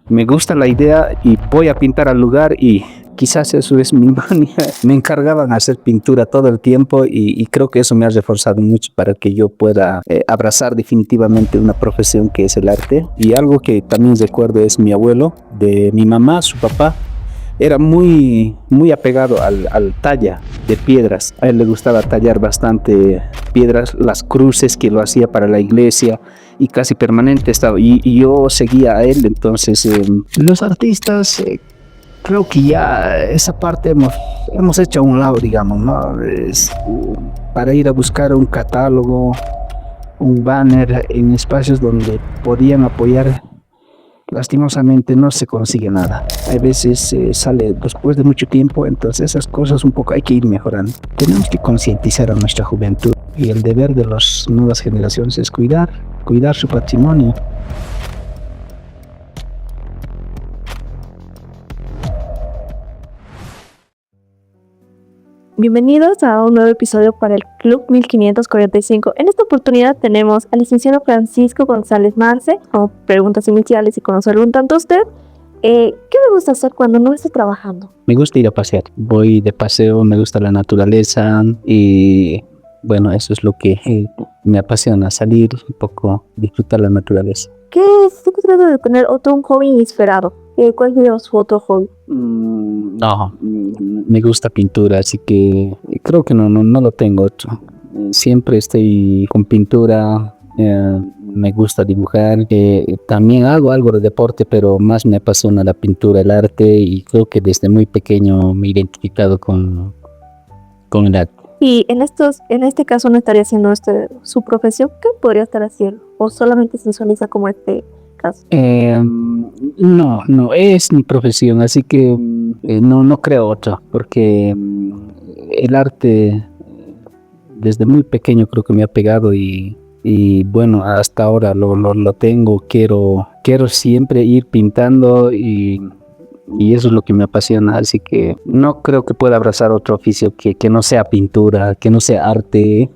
me gusta la idea y voy a pintar al lugar y quizás eso es mi manía. Me encargaban hacer pintura todo el tiempo y creo que eso me ha reforzado mucho para que yo pueda abrazar definitivamente una profesión que es el arte. Y algo que también recuerdo es mi abuelo, de mi mamá, su papá. Era muy apegado al talla de piedras. A él le gustaba tallar bastante piedras, las cruces que lo hacía para la iglesia y casi permanente estaba. Y yo seguía a él, entonces los artistas, creo que ya esa parte hemos hecho a un lado, digamos, ¿no? Para ir a buscar un catálogo, un banner en espacios donde podían apoyar. Lastimosamente no se consigue nada. A veces sale después de mucho tiempo, entonces esas cosas un poco hay que ir mejorando. Tenemos que concientizar a nuestra juventud y el deber de las nuevas generaciones es cuidar su patrimonio. Bienvenidos a un nuevo episodio para el Club 1545. En esta oportunidad tenemos al licenciado Francisco González Marce, como preguntas iniciales y conocerlo un tanto a usted. ¿Qué me gusta hacer cuando no estoy trabajando? Me gusta ir a pasear. Voy de paseo, me gusta la naturaleza y bueno, eso es lo que me apasiona, salir un poco, disfrutar la naturaleza. ¿Qué estoy tratando de tener un hobby inesperado? ¿Cuál sería su otro hobby? No, me gusta pintura, así que creo que no lo tengo otro. Siempre estoy con pintura, me gusta dibujar. También hago algo de deporte, pero más me apasiona la pintura, el arte, y creo que desde muy pequeño me he identificado con el arte. Y en este caso no estaría haciendo su profesión, ¿qué podría estar haciendo? ¿O solamente se visualiza como este caso? No es mi profesión, así que no creo otra, porque el arte desde muy pequeño creo que me ha pegado y bueno, hasta ahora lo tengo, quiero siempre ir pintando y eso es lo que me apasiona, así que no creo que pueda abrazar otro oficio que no sea pintura, que no sea arte.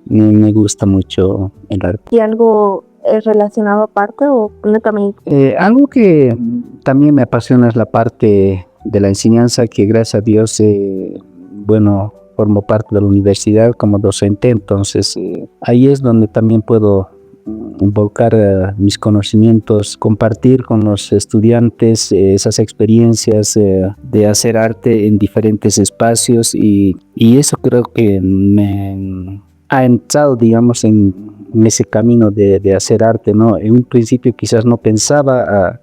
Me gusta mucho el arte. ¿Y algo relacionado aparte o netamente? Algo que también me apasiona es la parte de la enseñanza, que gracias a Dios, bueno, formo parte de la universidad como docente, entonces ahí es donde también puedo involucrar mis conocimientos, compartir con los estudiantes esas experiencias de hacer arte en diferentes espacios y eso creo que me ha entrado, digamos, en ese camino de hacer arte, ¿no? En un principio quizás no pensaba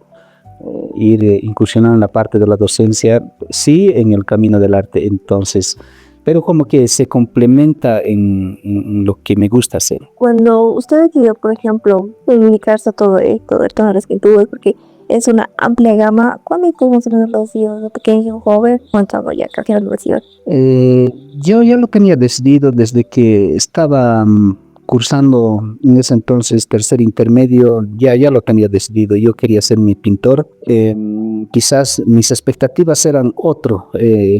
ir incursionando en la parte de la docencia, sí en el camino del arte, entonces, pero como que se complementa en lo que me gusta hacer. Cuando usted decidió, por ejemplo, dedicarse a todo esto de las escrituras, porque es una amplia gama, ¿cuándo estuvimos en la universidad, de pequeño, joven, cuando ya casi en la universidad? Yo ya lo tenía decidido desde que estaba cursando en ese entonces tercer intermedio, ya lo tenía decidido. Yo quería ser mi pintor. Quizás mis expectativas eran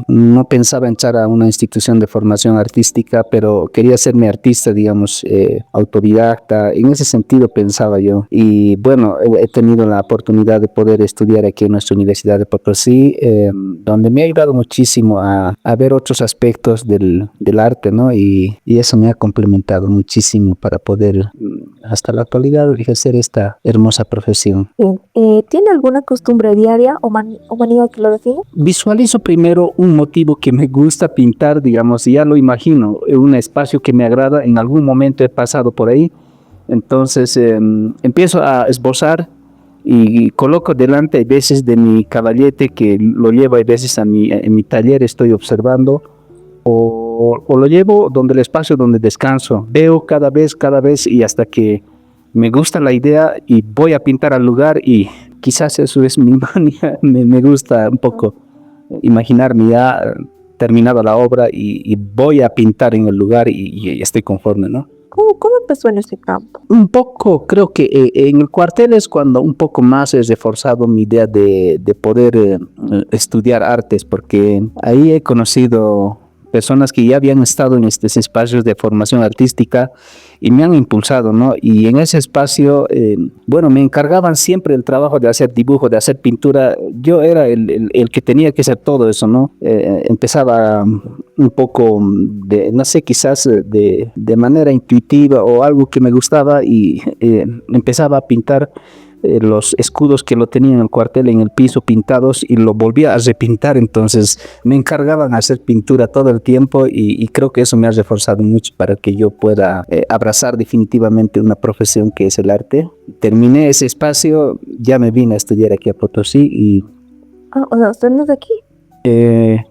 no pensaba entrar a una institución de formación artística, pero quería ser mi artista, digamos, autodidacta. En ese sentido pensaba yo. Y bueno, he tenido la oportunidad de poder estudiar aquí en nuestra Universidad de Potosí, donde me ha ayudado muchísimo a ver otros aspectos del arte, ¿no? Y eso me ha complementado muchísimo para poder hasta la actualidad ejercer esta hermosa profesión. Bien. ¿Tiene alguna costumbre diaria o manía que lo define? Visualizo primero un motivo que me gusta pintar, digamos, ya lo imagino, un espacio que me agrada, en algún momento he pasado por ahí, entonces empiezo a esbozar y coloco delante a veces de mi caballete, que lo llevo a veces en mi taller, estoy observando, o lo llevo donde el espacio donde descanso, veo cada vez y hasta que me gusta la idea y voy a pintar al lugar y quizás eso es mi manía, me gusta un poco imaginarme ya terminada la obra y voy a pintar en el lugar y estoy conforme, ¿no? ¿Cómo empezó en este campo? Un poco, creo que en el cuartel es cuando un poco más he reforzado mi idea de poder estudiar artes, porque ahí he conocido personas que ya habían estado en estos espacios de formación artística y me han impulsado, ¿no? Y en ese espacio, bueno, me encargaban siempre el trabajo de hacer dibujo, de hacer pintura. Yo era el que tenía que hacer todo eso, ¿no? Empezaba un poco no sé, quizás de manera intuitiva o algo que me gustaba y empezaba a pintar los escudos que lo tenían en el cuartel en el piso pintados y lo volvía a repintar. Entonces me encargaban hacer pintura todo el tiempo y creo que eso me ha reforzado mucho para que yo pueda abrazar definitivamente una profesión que es el arte. Terminé ese espacio, ya me vine a estudiar aquí a Potosí y... O sea, ¿usted no es de aquí?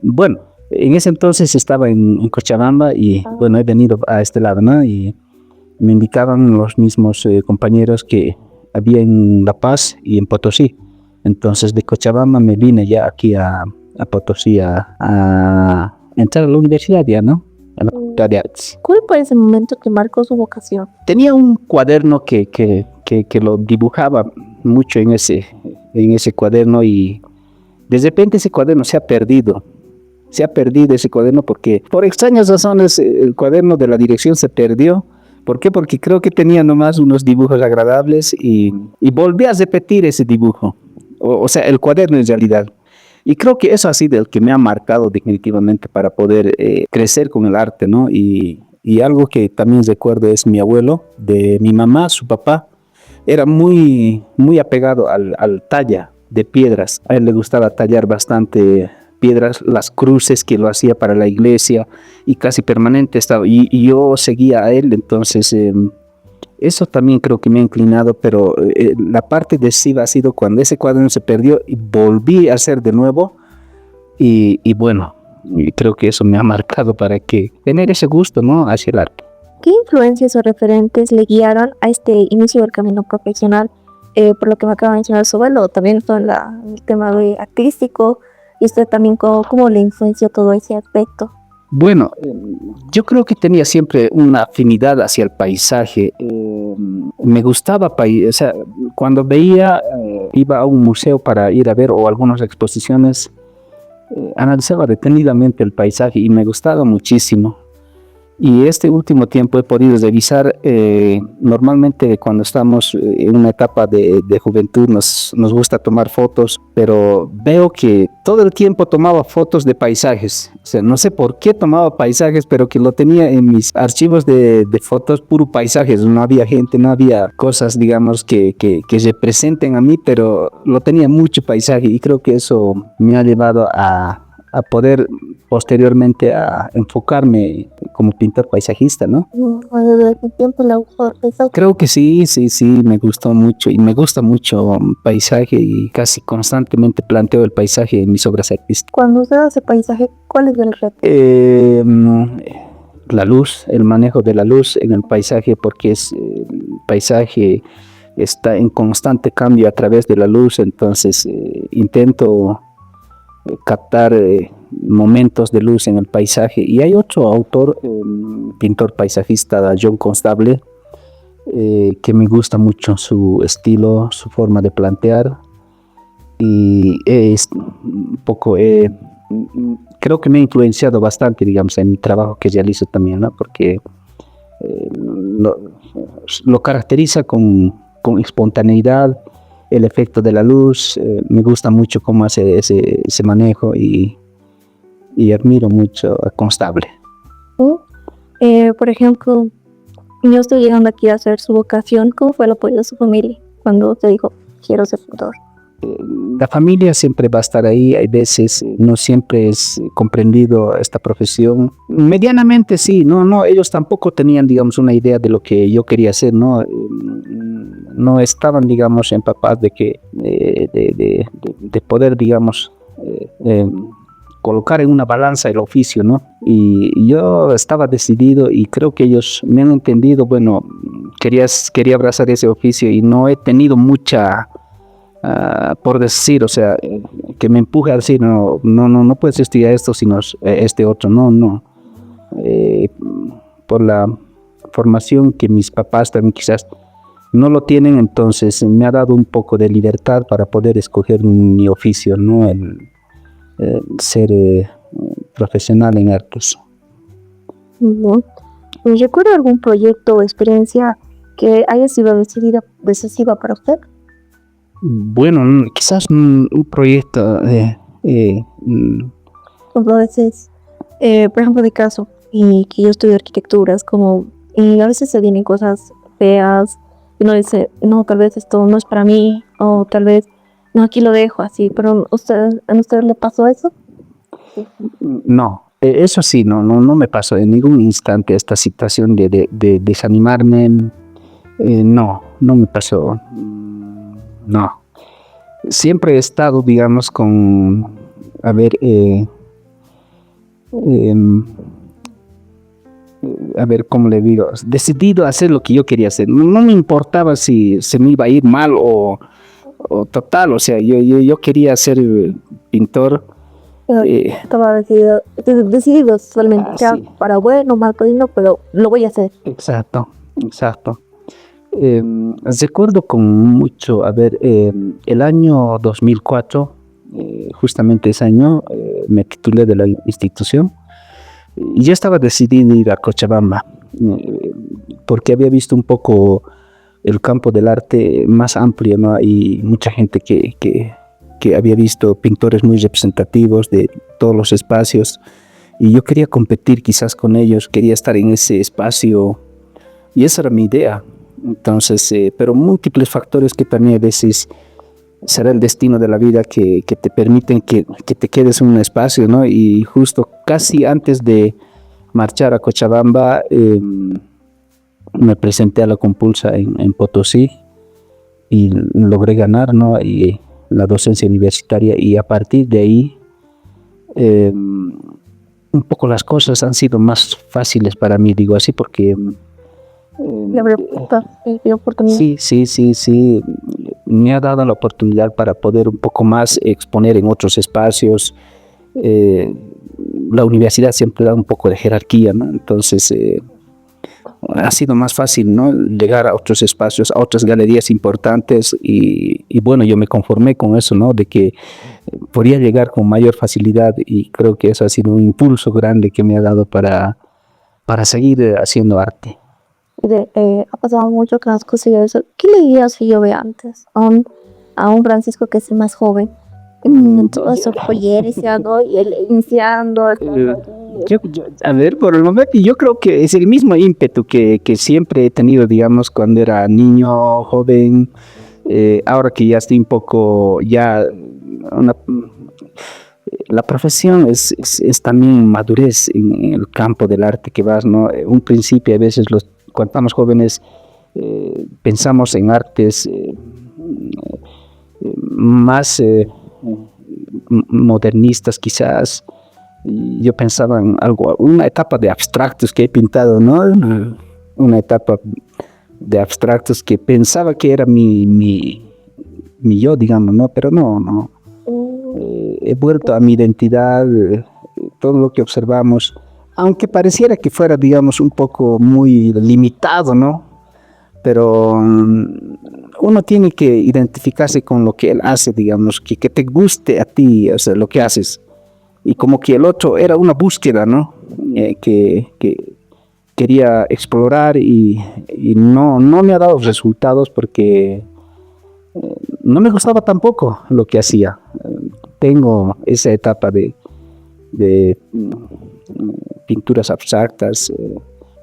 Bueno, en ese entonces estaba en Cochabamba y bueno, he venido a este lado, ¿no? Y me invitaban los mismos compañeros que había en La Paz y en Potosí. Entonces de Cochabamba me vine ya aquí a Potosí a entrar a la universidad ya, ¿no? A la Facultad de Artes. ¿Cuál fue ese momento que marcó su vocación? Tenía un cuaderno que lo dibujaba mucho en ese cuaderno y de repente ese cuaderno se ha perdido. Se ha perdido ese cuaderno porque por extrañas razones el cuaderno de la dirección se perdió. ¿Por qué? Porque creo que tenía nomás unos dibujos agradables y volví a repetir ese dibujo, o sea, el cuaderno en realidad. Y creo que eso ha sido el que me ha marcado definitivamente para poder crecer con el arte, ¿no? Y algo que también recuerdo es mi abuelo, de mi mamá, su papá, era muy, muy apegado al talla de piedras. A él le gustaba tallar bastante piedras, las cruces que lo hacía para la iglesia y casi permanente estaba y yo seguía a él. Entonces eso también creo que me ha inclinado, pero la parte decisiva ha sido cuando ese cuaderno se perdió y volví a hacer de nuevo y bueno, y creo que eso me ha marcado para que tener ese gusto, ¿no?, hacia el arte. ¿Qué influencias o referentes le guiaron a este inicio del camino profesional? Por lo que me acaba de mencionar su abuelo, también todo el tema de artístico. ¿Y usted también cómo le influenció todo ese aspecto? Bueno, yo creo que tenía siempre una afinidad hacia el paisaje. Me gustaba, o sea, cuando iba a un museo para ir a ver o algunas exposiciones, analizaba detenidamente el paisaje y me gustaba muchísimo. Y este último tiempo he podido revisar, normalmente cuando estamos en una etapa de juventud nos gusta tomar fotos, pero veo que todo el tiempo tomaba fotos de paisajes. O sea, no sé por qué tomaba paisajes, pero que lo tenía en mis archivos de fotos, puro paisajes. No había gente, no había cosas, digamos, que representen a mí, pero lo tenía mucho paisaje y creo que eso me ha llevado a poder posteriormente a enfocarme como pintor paisajista, ¿no? ¿Desde qué tiempo le gustó eso? Creo que sí, me gustó mucho y me gusta mucho paisaje y casi constantemente planteo el paisaje en mis obras artísticas. Cuando usted hace paisaje, ¿cuál es el reto? La luz, el manejo de la luz en el paisaje, porque el paisaje está en constante cambio a través de la luz, entonces intento captar momentos de luz en el paisaje. Y hay otro autor, pintor paisajista, John Constable, que me gusta mucho su estilo, su forma de plantear y es un poco, creo que me ha influenciado bastante, digamos, en mi trabajo que realizo también, ¿no? Porque lo caracteriza con espontaneidad, el efecto de la luz. Me gusta mucho cómo hace ese manejo y admiro mucho a Constable. Por ejemplo, yo estoy llegando aquí a hacer su vocación. ¿Cómo fue el apoyo de su familia cuando usted dijo, quiero ser pintor? La familia siempre va a estar ahí. Hay veces no siempre es comprendido esta profesión. Medianamente sí, no, ellos tampoco tenían, digamos, una idea de lo que yo quería hacer, ¿no? No estaban, digamos, empapados de poder, digamos, colocar en una balanza el oficio, ¿no? Y yo estaba decidido y creo que ellos me han entendido. Bueno, quería abrazar ese oficio y no he tenido mucha, por decir, o sea, que me empuje a decir, no puedes estudiar esto sino este otro, no. Por la formación que mis papás también quizás no lo tienen, entonces me ha dado un poco de libertad para poder escoger mi oficio, ¿no? El ser profesional en artes. ¿no? ¿Recuerda algún proyecto o experiencia que haya sido decisiva para usted? Bueno, quizás un proyecto Como a veces, por ejemplo, mi caso, y que yo estudio arquitecturas, como, y a veces se vienen cosas feas, y uno dice, no, tal vez esto no es para mí, o tal vez, no, aquí lo dejo así, pero ¿a usted le pasó eso? no, eso sí, no me pasó en ningún instante esta situación de desanimarme. No me pasó. No. Siempre he estado, digamos, a ver, em, a ver, ¿cómo le digo? Decidido a hacer lo que yo quería hacer. No me importaba si se me iba a ir mal o total, o sea, yo quería ser pintor. Estaba decidido totalmente, sea Sí, para bueno, mal, pero lo voy a hacer. exacto. Recuerdo con mucho, a ver, el año 2004, justamente ese año, me titulé de la institución y ya estaba decidido ir a Cochabamba, porque había visto un poco el campo del arte más amplio, ¿no? Y mucha gente que había visto pintores muy representativos de todos los espacios y yo quería competir quizás con ellos, quería estar en ese espacio y esa era mi idea. Entonces, pero múltiples factores que también a veces será el destino de la vida que te permiten que te quedes en un espacio, ¿no? Y justo casi antes de marchar a Cochabamba, me presenté a la compulsa en Potosí y logré ganar, ¿no? Y la docencia universitaria y a partir de ahí un poco las cosas han sido más fáciles para mí, digo así, porque Le abrió oportunidad. sí, me ha dado la oportunidad para poder un poco más exponer en otros espacios. La universidad siempre da un poco de jerarquía, ¿no? Entonces ha sido más fácil, ¿no? Llegar a otros espacios, a otras galerías importantes y bueno, yo me conformé con eso, ¿no? De que podría llegar con mayor facilidad y creo que eso ha sido un impulso grande que me ha dado para seguir haciendo arte. Ha pasado mucho que no has conseguido eso. ¿Qué le diría si yo ve antes a un Francisco que es el más joven? Todo eso iniciando y él iniciando. A ver, por el momento yo creo que es el mismo ímpetu que siempre he tenido, digamos, cuando era niño, joven, ahora que ya estoy un poco, la profesión es también madurez en el campo del arte que vas, ¿no? Un principio a veces cuando estamos jóvenes pensamos en artes más modernistas quizás. Yo pensaba en una etapa de abstractos que he pintado, ¿no? Una etapa de abstractos que pensaba que era mi yo, digamos, ¿no? Pero no. He vuelto a mi identidad, todo lo que observamos, aunque pareciera que fuera, digamos, un poco muy limitado, ¿no? Pero uno tiene que identificarse con lo que él hace, digamos, que te guste a ti, o sea, lo que haces. Y como que el otro era una búsqueda, ¿no? Que quería explorar y no me ha dado resultados porque no me gustaba tampoco lo que hacía. Tengo esa etapa de pinturas abstractas,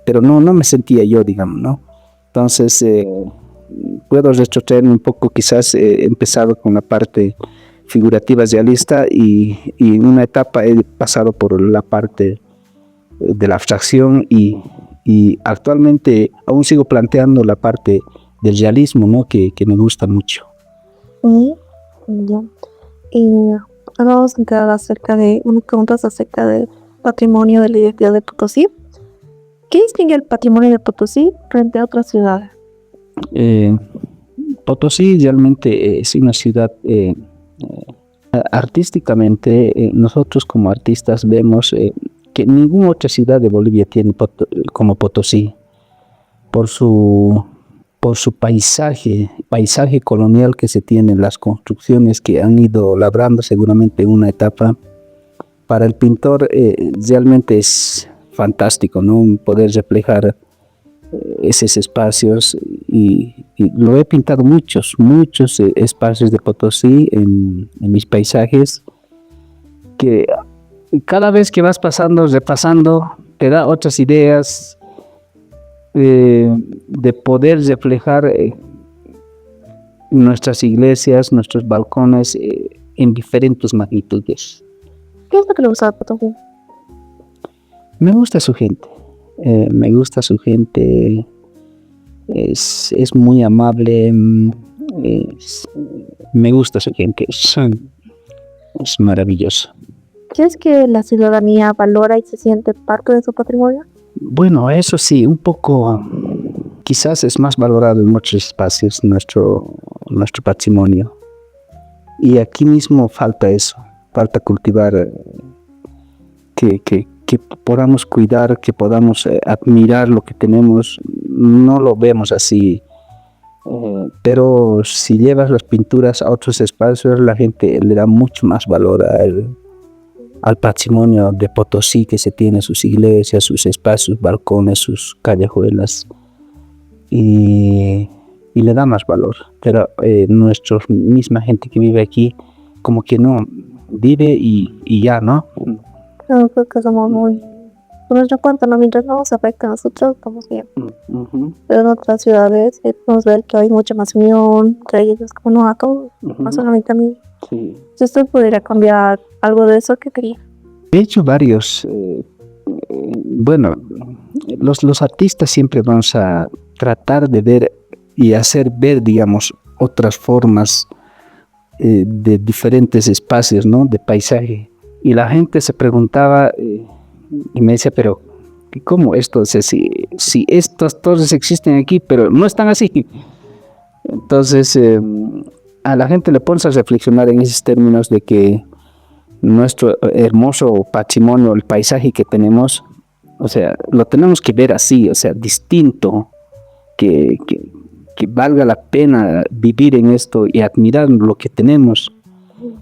pero no me sentía yo, digamos, ¿no? Entonces, puedo retrotraerme un poco, quizás he empezado con la parte figurativa realista y en una etapa he pasado por la parte de la abstracción y actualmente aún sigo planteando la parte del realismo, ¿no? que me gusta mucho. Ya. Y ahora vamos a entrar acerca de unas preguntas acerca del patrimonio de la identidad de Potosí. ¿Qué distingue el patrimonio de Potosí frente a otras ciudades? Potosí realmente es una ciudad artísticamente, nosotros como artistas vemos que ninguna otra ciudad de Bolivia tiene como Potosí por su paisaje colonial que se tiene, las construcciones que han ido labrando seguramente en una etapa. Para el pintor realmente es fantástico, ¿no? Poder reflejar esos espacios y lo he pintado muchos espacios de Potosí en mis paisajes que cada vez que vas pasando, repasando, te da otras ideas de poder reflejar nuestras iglesias, nuestros balcones en diferentes magnitudes. ¿Qué es lo que le gusta de Potosí? Me gusta su gente, es muy amable, me gusta su gente, es maravilloso. ¿Crees que la ciudadanía valora y se siente parte de su patrimonio? Bueno, eso sí, un poco, quizás es más valorado en muchos espacios nuestro patrimonio. Y aquí mismo falta eso, falta cultivar, que podamos cuidar, que podamos admirar lo que tenemos. No lo vemos así, pero si llevas las pinturas a otros espacios, la gente le da mucho más valor al patrimonio de Potosí que se tiene, sus iglesias, sus espacios, balcones, sus callejuelas, y le da más valor. Pero nuestra misma gente que vive aquí, como que no, vive y ya, ¿no? No, creo que somos muy... Por nuestra cuenta, ¿no? Mientras no nos afecta a nosotros, estamos bien. Pero en otras ciudades podemos ver que hay mucha más unión entre ellos, como no, acá no solamente a mí. Sí. Si usted pudiera cambiar algo de eso, ¿qué quería? He hecho varios. Bueno, los artistas siempre vamos a tratar de ver y hacer ver, digamos, otras formas de diferentes espacios, ¿no? De paisaje. Y la gente se preguntaba y me decía, pero ¿cómo esto? O sea, si estas torres existen aquí, pero no están así. Entonces, a la gente le pones a reflexionar en esos términos de que nuestro hermoso patrimonio, el paisaje que tenemos, o sea, lo tenemos que ver así, o sea, distinto, que valga la pena vivir en esto y admirar lo que tenemos.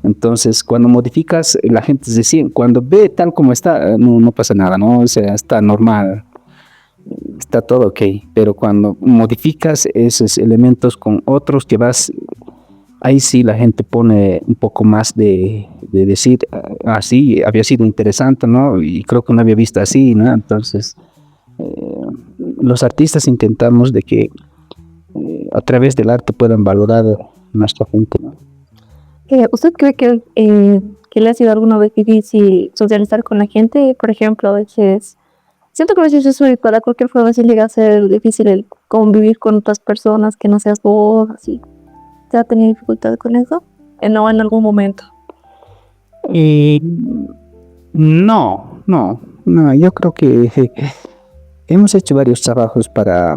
Entonces, cuando modificas, la gente decía, cuando ve tal como está, no pasa nada, ¿no? O sea, está normal, está todo ok, pero cuando modificas esos elementos con otros que vas, ahí sí la gente pone un poco más de decir, sí, había sido interesante, ¿no? Y creo que no había visto así, ¿no? Entonces, los artistas intentamos de que a través del arte puedan valorar nuestra gente, ¿no? ¿Usted cree que le ha sido alguna vez difícil socializar con la gente? Por ejemplo, a veces, siento que a veces eso para cualquier forma sí llega a ser difícil el convivir con otras personas que no seas vos, así. ¿Te ha tenido dificultad con eso? No, en algún momento. No, yo creo que hemos hecho varios trabajos para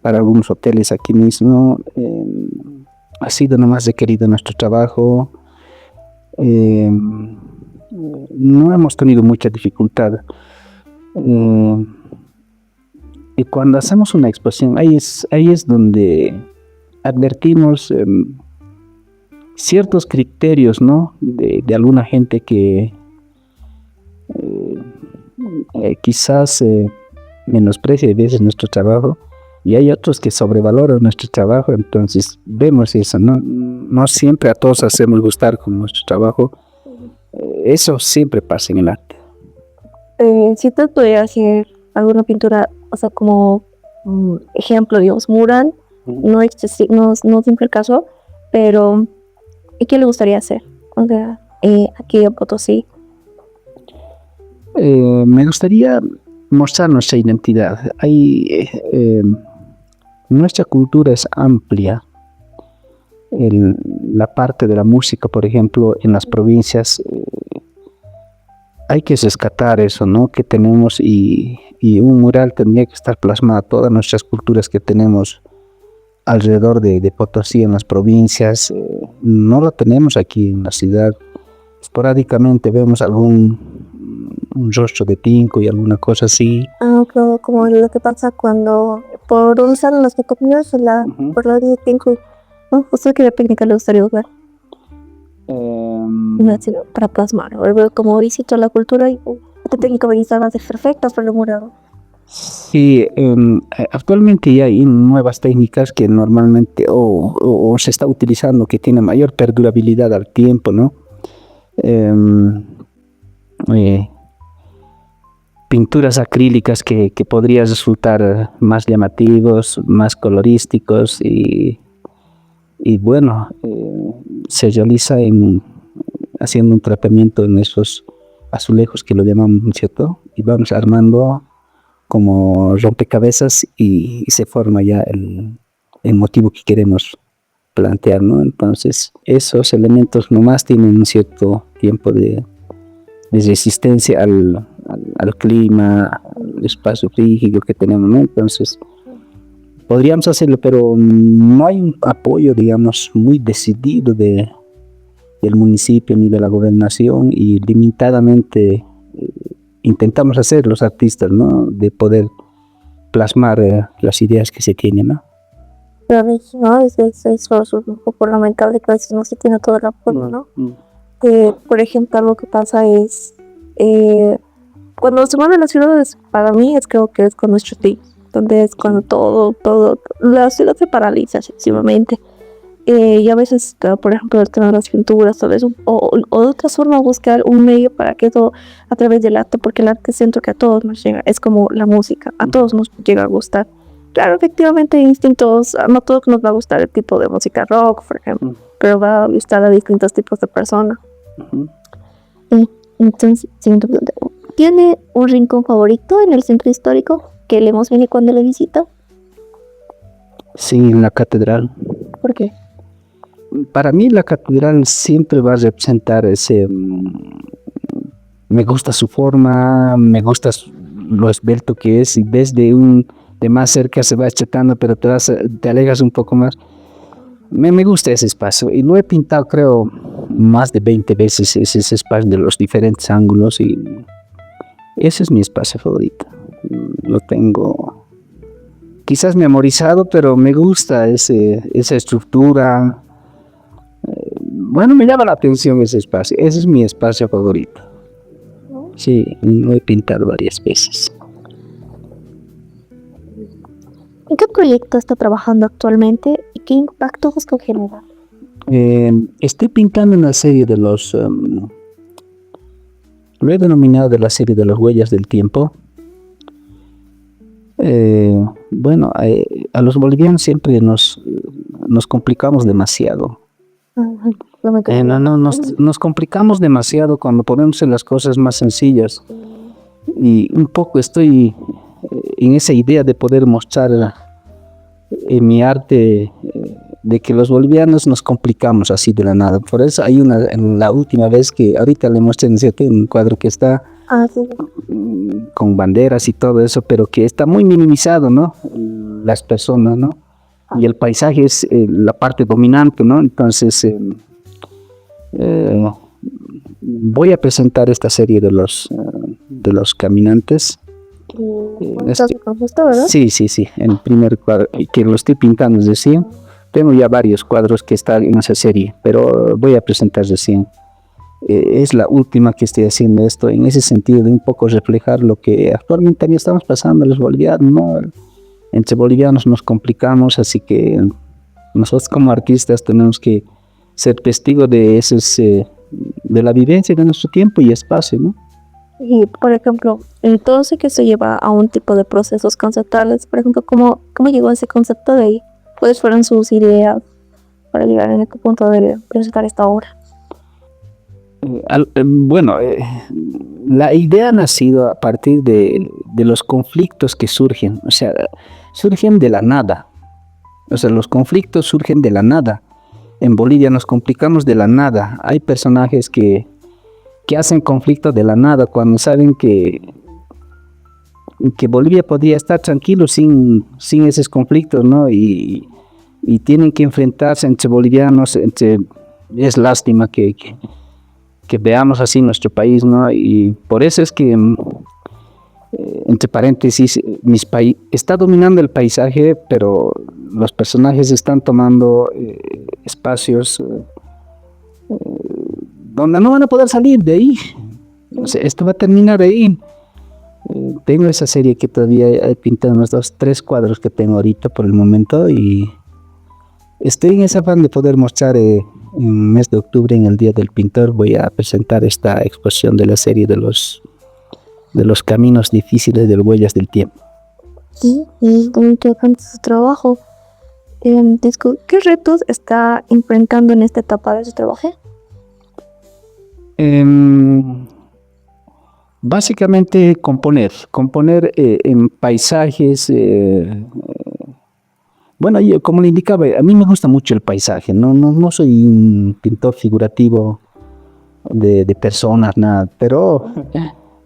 algunos hoteles aquí mismo. Ha sido nomás requerido nuestro trabajo. No hemos tenido mucha dificultad. Y cuando hacemos una exposición, ahí es donde advertimos ciertos criterios, ¿no? De alguna gente que quizás menosprecia a veces nuestro trabajo, y hay otros que sobrevaloran nuestro trabajo. Entonces vemos eso, no siempre a todos hacemos gustar con nuestro trabajo. Eso siempre pasa en el arte. Si usted pudiera hacer alguna pintura, o sea, como ejemplo, digamos, mural, no siempre el caso, pero ¿qué le gustaría hacer? O sea, aquí en Potosí. Me gustaría mostrar nuestra identidad. Nuestra cultura es amplia. La parte de la música, por ejemplo, en las provincias, hay que rescatar eso, ¿no? Que tenemos, y un mural tendría que estar plasmada todas nuestras culturas que tenemos alrededor de Potosí, en las provincias. No lo tenemos aquí en la ciudad. Esporádicamente vemos un rostro de tinco y alguna cosa así. Como lo que pasa cuando por usar las fotocopias por la de tinco. ¿Usted qué técnica le gustaría usar? Para plasmar, como visito la cultura y este técnico me dice va a ser perfecto para el murado. Sí, actualmente ya hay nuevas técnicas que normalmente o se está utilizando que tienen mayor perdurabilidad al tiempo, ¿no? Em, eh, Pinturas acrílicas que podrían resultar más llamativos, más colorísticos y bueno, se realiza haciendo un tratamiento en esos azulejos que lo llamamos, ¿no es cierto? Y vamos armando como rompecabezas y se forma ya el motivo que queremos plantear, ¿no? Entonces, esos elementos nomás tienen un cierto tiempo de resistencia al clima, al espacio rígido que tenemos, ¿no? Entonces, podríamos hacerlo, pero no hay un apoyo, digamos, muy decidido del municipio ni de la gobernación y limitadamente intentamos hacer los artistas, ¿no? De poder plasmar las ideas que se tienen, ¿no? Pero a veces, ¿no? Eso es un poco lamentable que a veces no se tiene todo el apoyo, ¿no? Por ejemplo, algo que pasa es cuando se mueven las ciudades, para mí creo que es con nuestro ti, donde es cuando la ciudad se paraliza excesivamente. Y a veces, por ejemplo, el tema de las pinturas, tal vez, o de otra forma buscar un medio para que eso a través del arte, porque el arte siento que a todos nos llega, es como la música, a todos nos llega a gustar. Claro, efectivamente, instintos, no a todos nos va a gustar el tipo de música rock, por ejemplo, pero va a gustar a distintos tipos de personas. Entonces, siguiente pregunta. ¿Tiene un rincón favorito en el centro histórico que le emocione cuando le visita? Sí, en la catedral. ¿Por qué? Para mí la catedral siempre va a representar ese... me gusta su forma, me gusta lo esbelto que es y ves de más cerca se va achatando, pero te alejas un poco más. Me gusta ese espacio y lo he pintado creo más de 20 veces ese espacio de los diferentes ángulos y ese es mi espacio favorito. Lo tengo quizás memorizado, pero me gusta esa estructura. Bueno, me llama la atención ese espacio. Ese es mi espacio favorito. Sí, lo he pintado varias veces. ¿En qué proyecto está trabajando actualmente y qué impacto busca generar? Estoy pintando una serie de los... lo he denominado de la serie de las huellas del tiempo. Bueno, a los bolivianos siempre nos complicamos demasiado. Nos complicamos demasiado cuando ponemos en las cosas más sencillas. Y un poco estoy en esa idea de poder mostrar en mi arte de que los bolivianos nos complicamos así de la nada. Por eso hay en la última vez que ahorita le mostré un cuadro que está con banderas y todo eso, pero que está muy minimizado, ¿no? Las personas, ¿no? Y el paisaje es la parte dominante, ¿no? Entonces voy a presentar esta serie de los caminantes. ¿Verdad? Sí, en el primer cuadro que lo estoy pintando es decir, tengo ya varios cuadros que están en esa serie, pero voy a presentar recién. Es la última que estoy haciendo esto, en ese sentido de un poco reflejar lo que actualmente también estamos pasando los bolivianos, ¿no? Entre bolivianos nos complicamos, así que nosotros como artistas tenemos que ser testigos de de la vivencia de nuestro tiempo y espacio, ¿no? Y, por ejemplo, entonces que se lleva a un tipo de procesos conceptuales, por ejemplo, ¿cómo llegó a ese concepto de ahí? ¿Cuáles fueron sus ideas para llegar en este punto de presentar esta obra? Bueno, la idea ha nacido a partir de los conflictos que surgen, o sea, surgen de la nada, o sea, los conflictos surgen de la nada. En Bolivia nos complicamos de la nada. Hay personajes que hacen conflictos de la nada cuando saben que Bolivia podría estar tranquilo sin esos conflictos, ¿no? Y tienen que enfrentarse entre bolivianos, es lástima que veamos así nuestro país, ¿no? Y por eso es que, entre paréntesis, está dominando el paisaje, pero los personajes están tomando espacios donde no van a poder salir de ahí. O sea, esto va a terminar ahí. Tengo esa serie que todavía he pintado, unos 3 cuadros que tengo ahorita por el momento, y estoy en ese afán de poder mostrar en el mes de octubre, en el Día del Pintor, voy a presentar esta exposición de la serie de los caminos difíciles de Huellas del Tiempo. Sí, es muy interesante su trabajo. ¿Qué retos está enfrentando en esta etapa de su trabajo? Básicamente componer en paisajes. Bueno, yo, como le indicaba, a mí me gusta mucho el paisaje, no soy un pintor figurativo de personas, nada, pero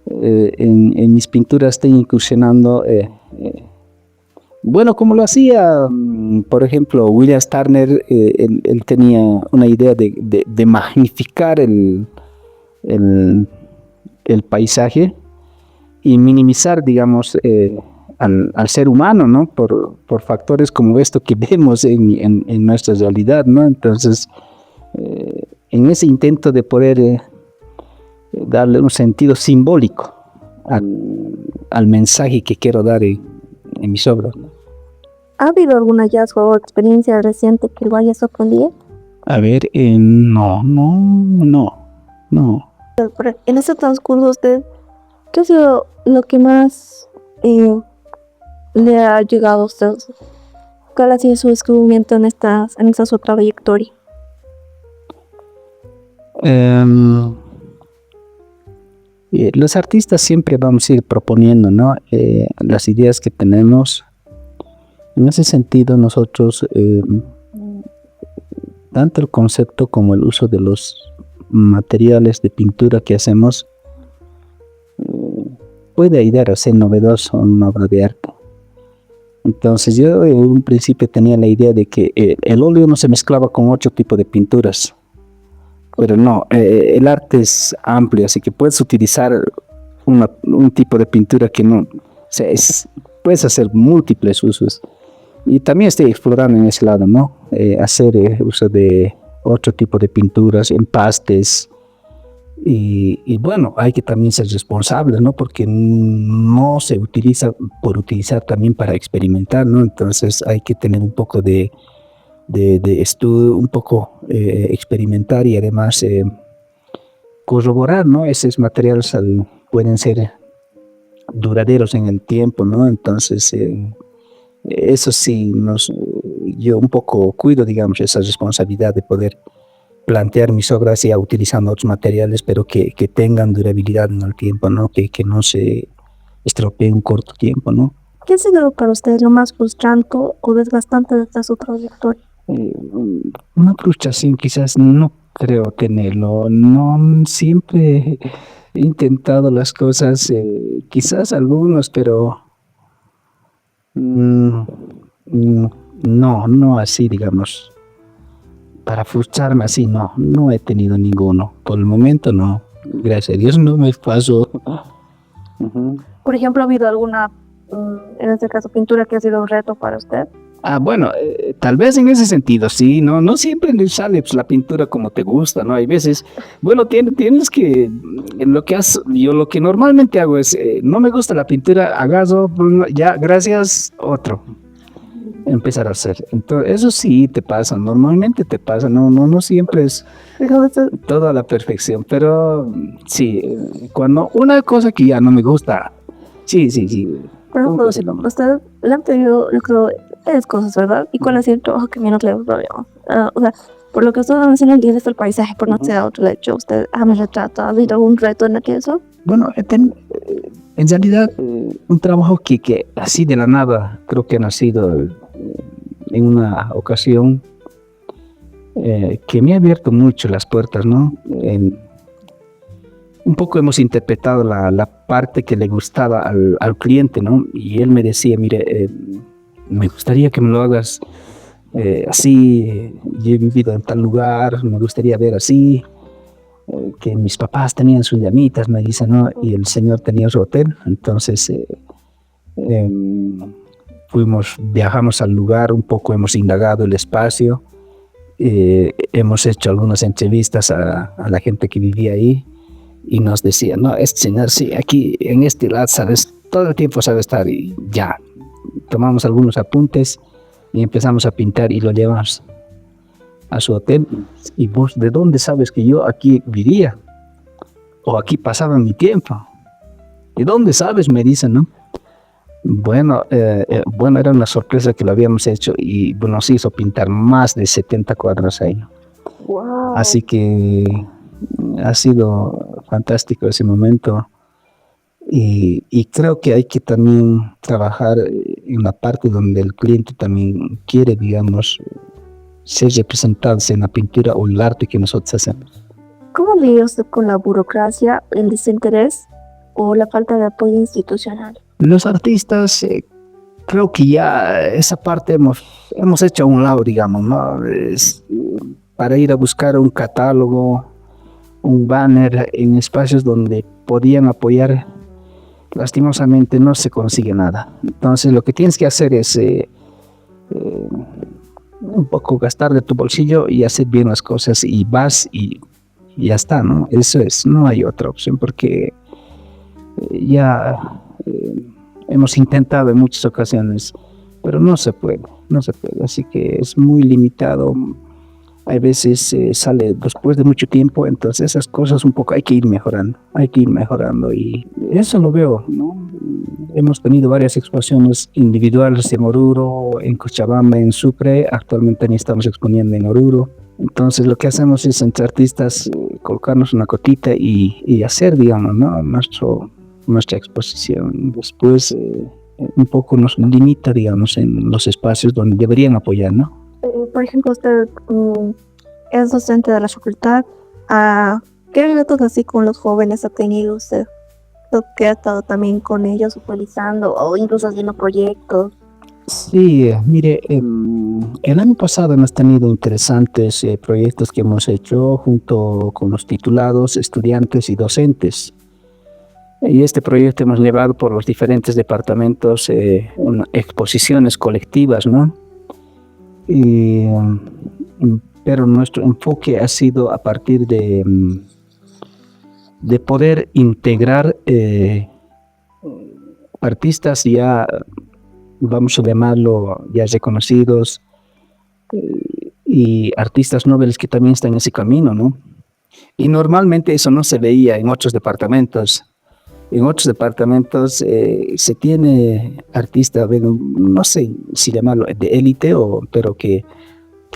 en mis pinturas estoy incursionando, bueno, como lo hacía, por ejemplo, William Turner. Él tenía una idea de magnificar el paisaje y minimizar, digamos, al ser humano, ¿no? Por factores como esto que vemos en nuestra realidad, ¿no? Entonces, en ese intento de poder darle un sentido simbólico al mensaje que quiero dar en mis obras, ¿no? ¿Ha habido algún hallazgo o experiencia reciente que lo haya sorprendido? A ver, no. En este transcurso, ¿qué ha sido lo que más le ha llegado a usted? ¿Cuál ha sido su descubrimiento en esta su trayectoria? Los artistas siempre vamos a ir proponiendo, ¿no? Las ideas que tenemos. En ese sentido, nosotros, tanto el concepto como el uso de los materiales de pintura que hacemos, puede ayudar a ser novedoso en una obra de arte. Entonces yo en un principio tenía la idea de que el óleo no se mezclaba con otro tipo de pinturas, pero no, el arte es amplio, así que puedes utilizar un tipo de pintura que no, o sea, puedes hacer múltiples usos. Y también estoy explorando en ese lado, ¿no? Hacer uso de otro tipo de pinturas, empastes. Y bueno, hay que también ser responsables, ¿no? Porque no se utiliza por utilizar, también para experimentar, ¿no? Entonces hay que tener un poco de estudio, un poco experimentar, y además corroborar, ¿no? Esos materiales pueden ser duraderos en el tiempo, ¿no? Entonces eso sí, yo un poco cuido, digamos, esa responsabilidad de poder plantear mis obras ya utilizando otros materiales, pero que tengan durabilidad en el tiempo, ¿no? Que no se estropee en un corto tiempo, ¿no? ¿Qué ha sido para usted lo más frustrante o desgastante de su trayectoria? Una frustración quizás no creo tenerlo, no siempre he intentado las cosas, quizás algunos, pero no así, digamos, para frustrarme así, no he tenido ninguno. Por el momento no, gracias a Dios no me pasó. Por ejemplo, ¿ha habido alguna, en este caso, pintura que ha sido un reto para usted? Bueno, tal vez en ese sentido, sí, no siempre le sale pues, la pintura como te gusta, ¿no? Hay veces, bueno, tienes que, yo lo que normalmente hago es, no me gusta la pintura, agarro, ya, gracias, otro, empezar a hacer. Entonces, eso sí te pasa, normalmente te pasa, no siempre es toda la perfección, pero sí, cuando una cosa que ya no me gusta, sí. Por ejemplo, usted le han pedido, yo creo, tres cosas, ¿verdad? ¿Y cuál ha sido el trabajo que menos le ha gustado? O sea, por lo que usted menciona, el día es el paisaje, por no ser otro hecho. ¿Usted me retrata? ¿Ha habido algún reto en aquel eso? Bueno, en realidad, un trabajo que así de la nada creo que ha nacido en una ocasión que me ha abierto mucho las puertas, ¿no? Un poco hemos interpretado la parte que le gustaba al cliente, ¿no? Y él me decía, mire, me gustaría que me lo hagas así, yo he vivido en tal lugar, me gustaría ver así, que mis papás tenían sus llamitas, me dice, ¿no? Y el señor tenía su hotel. Entonces viajamos al lugar, un poco hemos indagado el espacio, hemos hecho algunas entrevistas a la gente que vivía ahí, y nos decía, no, este señor sí, aquí en este lado, sabes, todo el tiempo sabe estar y ya. Tomamos algunos apuntes y empezamos a pintar y lo llevamos a su hotel. ¿Y vos de dónde sabes que yo aquí vivía? ¿O aquí pasaba mi tiempo? ¿De dónde sabes? Me dicen, ¿no? Bueno, era una sorpresa que lo habíamos hecho y nos hizo pintar más de 70 cuadros ahí. Wow. Así que ha sido fantástico ese momento y creo que hay que también trabajar en la parte donde el cliente también quiere, digamos, ser representados en la pintura o el arte que nosotros hacemos. ¿Cómo lidia usted con la burocracia, el desinterés o la falta de apoyo institucional? Los artistas, creo que ya esa parte hemos hecho a un lado, digamos, ¿no? Para ir a buscar un catálogo, un banner en espacios donde podían apoyar, lastimosamente no se consigue nada. Entonces lo que tienes que hacer es un poco gastar de tu bolsillo y hacer bien las cosas y vas y ya está, ¿no? Eso es, no hay otra opción porque ya hemos intentado en muchas ocasiones, pero no se puede, así que es muy limitado. Hay veces sale después de mucho tiempo, entonces esas cosas un poco hay que ir mejorando y eso lo veo, ¿no? Hemos tenido varias exposiciones individuales en Oruro, en Cochabamba, en Sucre, actualmente también estamos exponiendo en Oruro. Entonces lo que hacemos es entre artistas colocarnos una cotita y hacer, digamos, ¿no? Nuestra exposición. Después un poco nos limita, digamos, en los espacios donde deberían apoyar, ¿no? Por ejemplo, usted es docente de la facultad. ¿Qué retos así con los jóvenes ha tenido usted? ¿Que ha estado también con ellos supervisando o incluso haciendo proyectos? Sí, mire, el año pasado hemos tenido interesantes proyectos que hemos hecho junto con los titulados, estudiantes y docentes. Y este proyecto hemos llevado por los diferentes departamentos exposiciones colectivas, ¿no? Pero nuestro enfoque ha sido a partir de poder integrar artistas ya, vamos a llamarlo, ya reconocidos y artistas nobles que también están en ese camino, ¿no? Y normalmente eso no se veía en otros departamentos. En otros departamentos se tiene artistas, no sé si llamarlo de élite, pero que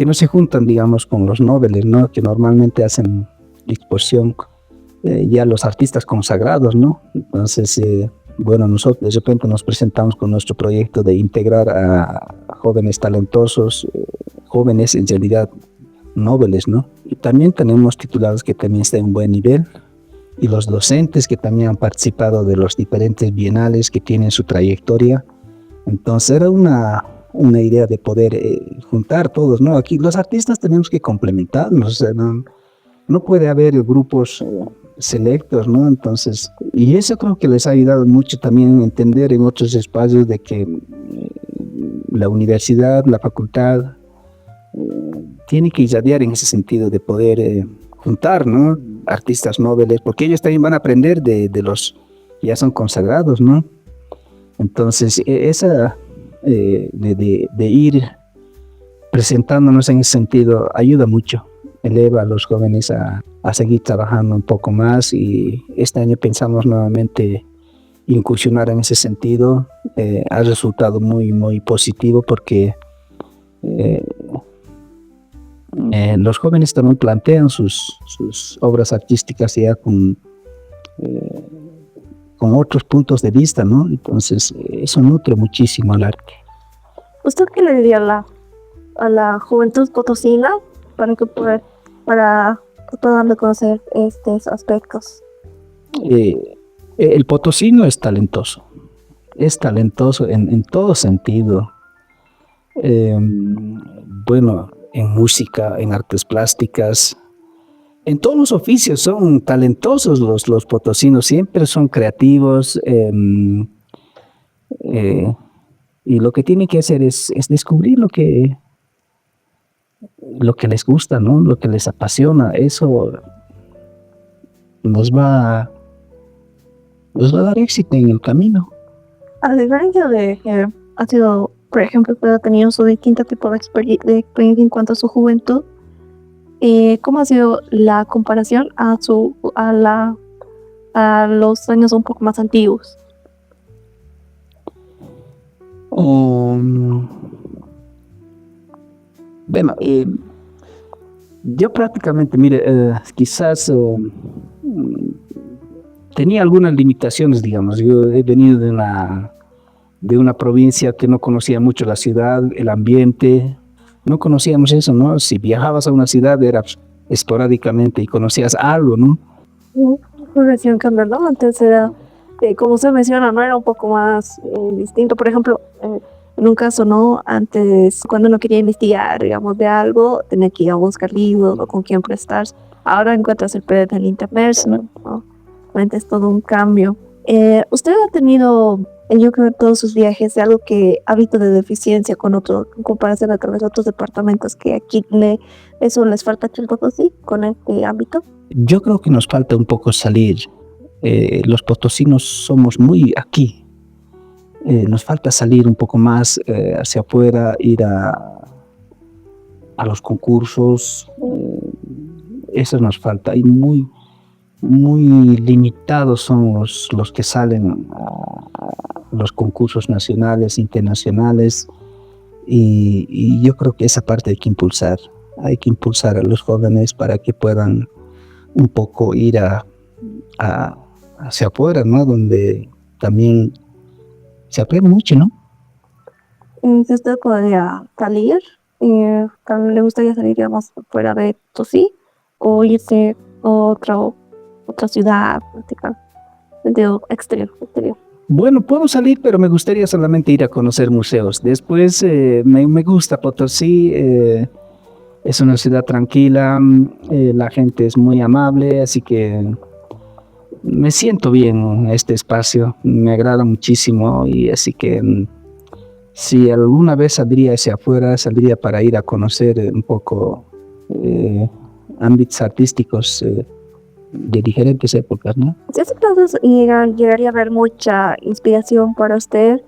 no se juntan, digamos, con los nobles, ¿no? Que normalmente hacen exposición ya los artistas consagrados, ¿no? Entonces, bueno, nosotros de repente nos presentamos con nuestro proyecto de integrar a jóvenes talentosos, jóvenes en realidad nobles, ¿no? Y también tenemos titulados que también están en un buen nivel, y los docentes que también han participado de los diferentes bienales que tienen su trayectoria. Entonces era una idea de poder juntar todos, ¿no? Aquí los artistas tenemos que complementarnos, o sea, no puede haber grupos selectos, ¿no? Entonces, y eso creo que les ha ayudado mucho también a entender en otros espacios de que la universidad, la facultad, tiene que irradiar en ese sentido de poder juntar, ¿no? Artistas nobles, porque ellos también van a aprender de los que ya son consagrados, ¿no? Entonces, esa de ir presentándonos en ese sentido ayuda mucho, eleva a los jóvenes a seguir trabajando un poco más y este año pensamos nuevamente incursionar en ese sentido. Ha resultado muy, muy positivo porque los jóvenes también plantean sus obras artísticas ya con otros puntos de vista, ¿no? Entonces, eso nutre muchísimo al arte. ¿Usted qué le diría a la juventud potosina para que puedan darle a conocer estos aspectos? El potosino es talentoso en todo sentido. Bueno, en música, en artes plásticas, en todos los oficios son talentosos los potosinos, siempre son creativos y lo que tienen que hacer es descubrir lo que les gusta, ¿no? Lo que les apasiona, eso nos va a dar éxito en el camino. A diferencia de que ha sido, por ejemplo, usted ha tenido su distinto tipo de experiencia en cuanto a su juventud, ¿cómo ha sido la comparación a los años un poco más antiguos? Bueno, yo prácticamente, mire, quizás tenía algunas limitaciones, digamos. Yo he venido de una provincia que no conocía mucho la ciudad, el ambiente, no conocíamos eso, ¿no? Si viajabas a una ciudad era esporádicamente y conocías algo, ¿no? Recién cambió, ¿no? Antes era, como usted menciona, ¿no? Era un poco más distinto. Por ejemplo, en un caso, ¿no? Antes, cuando uno quería investigar, digamos, de algo, tenía que ir a buscar libros o con quién prestarse. Ahora encuentras el PDF en internet, ¿no? Realmente es todo un cambio. ¿Usted ha tenido, yo creo, en todos sus viajes, algo que hábito de deficiencia con otro, en comparación a través de otros departamentos que aquí eso les falta aquí en Potosí, con este ámbito? Yo creo que nos falta un poco salir. Los potosinos somos muy aquí. Nos falta salir un poco más hacia afuera, ir a los concursos. Eso nos falta. Y muy limitados son los que salen a los concursos nacionales, internacionales. Y yo creo que esa parte hay que impulsar. Hay que impulsar a los jóvenes para que puedan un poco ir hacia afuera, ¿no? Donde también se aprende mucho, ¿no? Si usted podría salir, también le gustaría salir, digamos, fuera de Potosí o irse a otra ciudad, de exterior. Bueno, puedo salir, pero me gustaría solamente ir a conocer museos. Después me gusta Potosí, es una ciudad tranquila, la gente es muy amable, así que me siento bien en este espacio, me agrada muchísimo y así que si alguna vez saldría hacia afuera, saldría para ir a conocer un poco ámbitos artísticos de diferentes épocas, ¿no? Si hace entonces llegaría a haber mucha inspiración para usted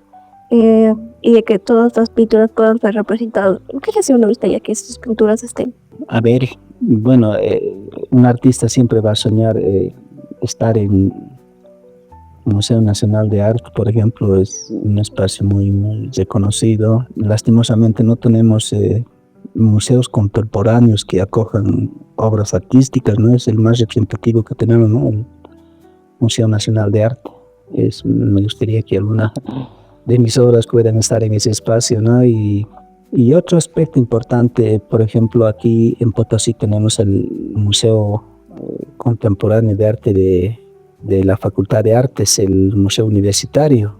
y de que todas estas pinturas puedan ser representadas. ¿En qué región le gustaría que sus pinturas estén? A ver, bueno, un artista siempre va a soñar estar en el Museo Nacional de Arte, por ejemplo, es un espacio muy reconocido. Lastimosamente no tenemos museos contemporáneos que acojan obras artísticas, ¿no? Es el más representativo que tenemos, ¿no? El Museo Nacional de Arte. Me gustaría que alguna de mis obras puedan estar en ese espacio, ¿no? Y otro aspecto importante, por ejemplo, aquí en Potosí tenemos el Museo Contemporáneo de Arte de la Facultad de Artes, el Museo Universitario.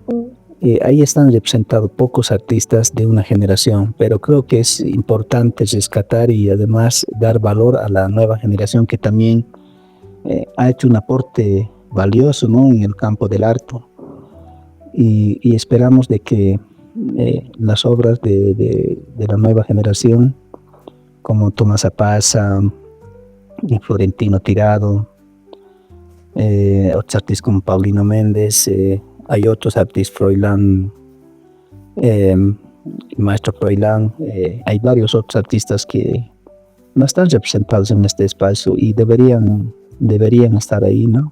Ahí están representados pocos artistas de una generación, pero creo que es importante rescatar y además dar valor a la nueva generación que también ha hecho un aporte valioso, ¿no? En el campo del arte. Y esperamos de que las obras de la nueva generación, como Tomás Apaza y Florentino Tirado, otros artistas como Paulino Méndez, hay otros artistas, Froilán, Maestro Froilán, hay varios otros artistas que no están representados en este espacio y deberían estar ahí, ¿no?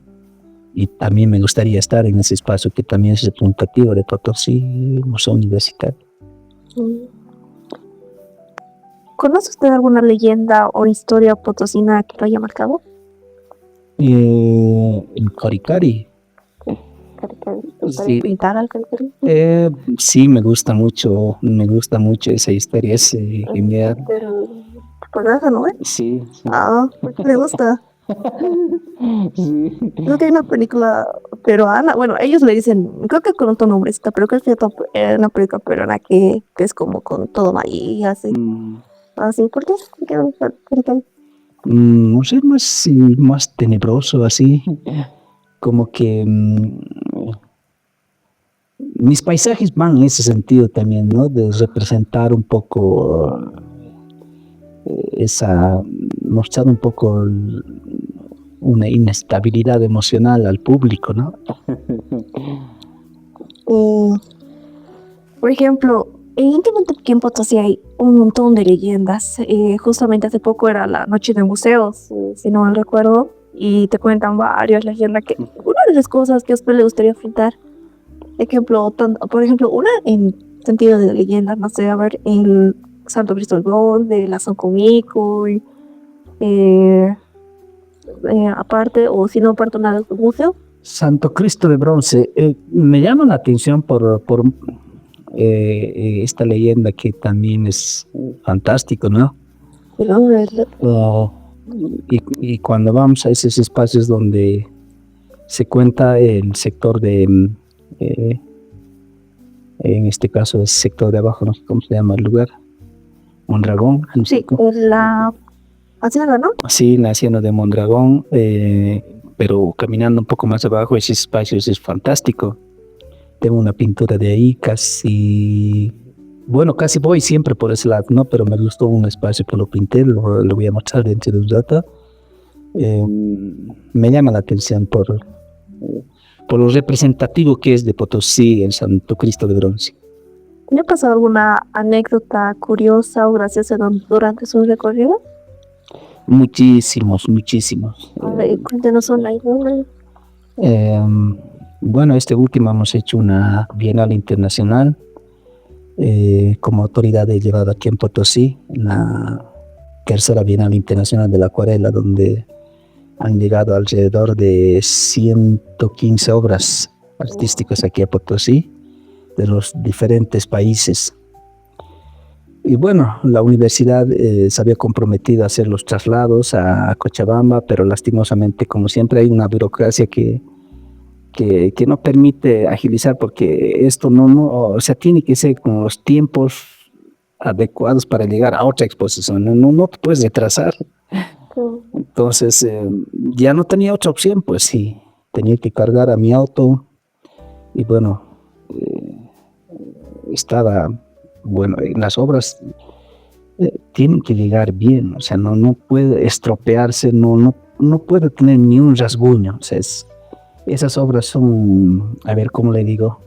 Y también me gustaría estar en ese espacio que también es representativo de Potosí, Museo Universitario. ¿Conoce usted alguna leyenda o historia potosina que lo haya marcado? El Coricari. Sí. ¿Pintar al Coricari? Sí, me gusta mucho esa historia, es genial. ¿Por eso, no? Sí. ¿Por qué le gusta? Sí. Creo que hay una película peruana, bueno, ellos le dicen, creo que con otro nombre está, pero creo que es una película peruana que es como con todo maíz, así. Así, ¿por qué? No sé, más tenebroso, así, como que mis paisajes van en ese sentido también, ¿no? De representar un poco mostrar un poco una inestabilidad emocional al público, ¿no? Por ejemplo, evidentemente aquí en Potosí hay un montón de leyendas. Justamente hace poco era la noche de museos, si no mal recuerdo, y te cuentan varias leyendas que una de las cosas que a usted le gustaría enfrentar, por ejemplo, una en sentido de leyenda, no sé, a ver, el Santo Cristóbal de la San Comico, y, eh, aparte, o si no, aparte una del museo. Santo Cristo de Bronce, me llama la atención por esta leyenda que también es fantástico, ¿no? Oh, y cuando vamos a esos espacios donde se cuenta el sector de, en este caso el sector de abajo, no sé cómo se llama el lugar, Mondragón. No sé Sí, la hacienda, ¿no? Sí, la hacienda de Mondragón, pero caminando un poco más abajo, ese espacio es fantástico. Tengo una pintura de ahí, casi voy siempre por ese lado, ¿no? Pero me gustó un espacio que lo pinté, lo voy a mostrar dentro de un rato. Me llama la atención por lo representativo que es de Potosí, el Santo Cristo de Bronce. ¿Le ha pasado alguna anécdota curiosa o graciosa durante su recorrido? Muchísimos. A ver, cuéntenos alguna. Bueno, este último hemos hecho una Bienal Internacional como autoridad de llevado aquí en Potosí, la tercera Bienal Internacional de la Acuarela, donde han llegado alrededor de 115 obras artísticas aquí a Potosí, de los diferentes países. Y bueno, la universidad se había comprometido a hacer los traslados a Cochabamba, pero lastimosamente, como siempre, hay una burocracia que no permite agilizar, porque esto o sea, tiene que ser con los tiempos adecuados para llegar a otra exposición, no te puedes retrasar. Entonces ya no tenía otra opción, pues sí, tenía que cargar a mi auto y bueno, en las obras tienen que llegar bien, o sea, no puede estropearse, no puede tener ni un rasguño, o sea, esas obras son, a ver, ¿cómo le digo?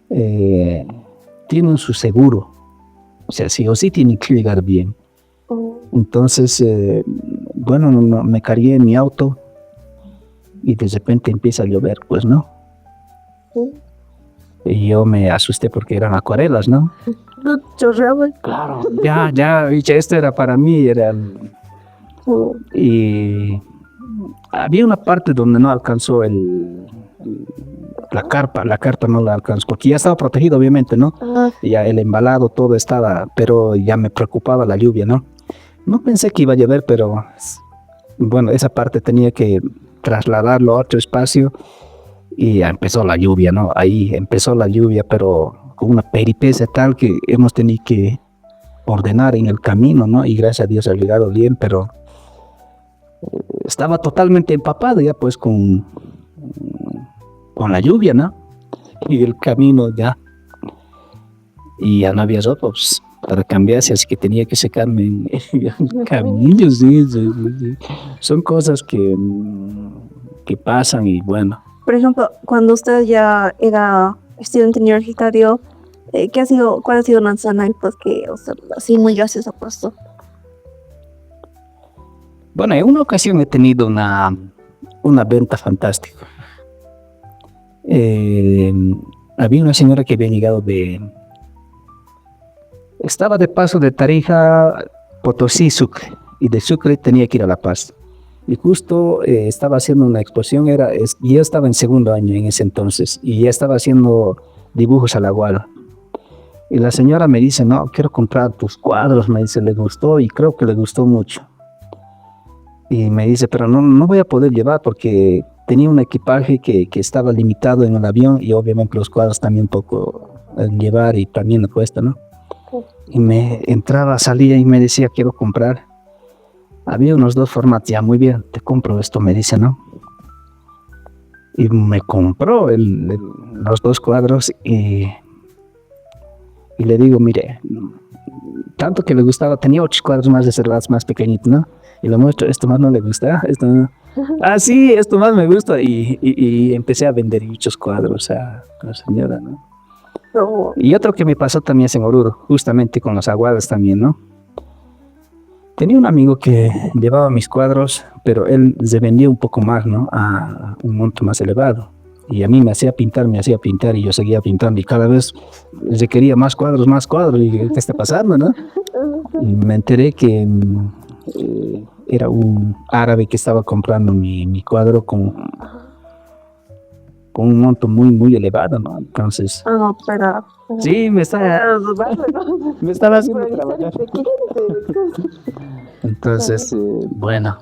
Tienen su seguro, o sea, sí o sí tienen que llegar bien. Entonces, bueno, me cargué en mi auto y de repente empieza a llover, pues, ¿no? Y yo me asusté porque eran acuarelas, ¿no? Claro, ya, esto era para mí, y había una parte donde no alcanzó la carpa no la alcanzó, porque ya estaba protegido, obviamente, ¿no? Ya el embalado, todo estaba, pero ya me preocupaba la lluvia, ¿no? No pensé que iba a llover, pero bueno, esa parte tenía que trasladarlo a otro espacio y ya empezó la lluvia, ¿no? Ahí empezó la lluvia, pero con una peripecia tal que hemos tenido que ordenar en el camino, ¿no? Y gracias a Dios ha llegado bien, pero estaba totalmente empapado ya pues con la lluvia, ¿no? Y el camino ya, y ya no había ropa pues, para cambiarse, así que tenía que secarme en camino, sí. Son cosas que pasan y bueno. Por ejemplo, cuando usted ya era estudiante universitario, ¿cuál ha sido una anécdota que usted así muy graciosa ha puesto? Bueno, en una ocasión he tenido una venta fantástica. Había una señora que había llegado estaba de paso de Tarija, Potosí, Sucre, y de Sucre tenía que ir a La Paz. Y justo estaba haciendo una exposición, yo estaba en segundo año en ese entonces, y ya estaba haciendo dibujos a la guada. Y la señora me dice, no, quiero comprar tus cuadros, me dice, le gustó, y creo que le gustó mucho. Y me dice, pero no voy a poder llevar porque tenía un equipaje que estaba limitado en el avión, y obviamente los cuadros también un poco llevar y también le cuesta, ¿no? Y me entraba, salía y me decía, quiero comprar. Había unos dos formatos, ya muy bien, te compro esto, me dice, ¿no? Y me compró los dos cuadros y le digo, mire, tanto que le gustaba, tenía 8 cuadros más reservados, más pequeñitos, ¿no? Y le muestro, esto más no le gusta, esto no. Sí, esto más me gusta y empecé a vender muchos cuadros a la señora, ¿no? No. Y otro que me pasó también es en Oruro, justamente con los aguadas también, ¿no? Tenía un amigo que llevaba mis cuadros, pero él se vendía un poco más, ¿no? A un monto más elevado. Y a mí me hacía pintar y yo seguía pintando y cada vez se quería más cuadros. Y ¿qué está pasando, no? Y me enteré que era un árabe que estaba comprando mi cuadro con un monto muy elevado, ¿no? Entonces, No, pero. sí, me estaba haciendo Pero trabajar. se quiere. Entonces, bueno,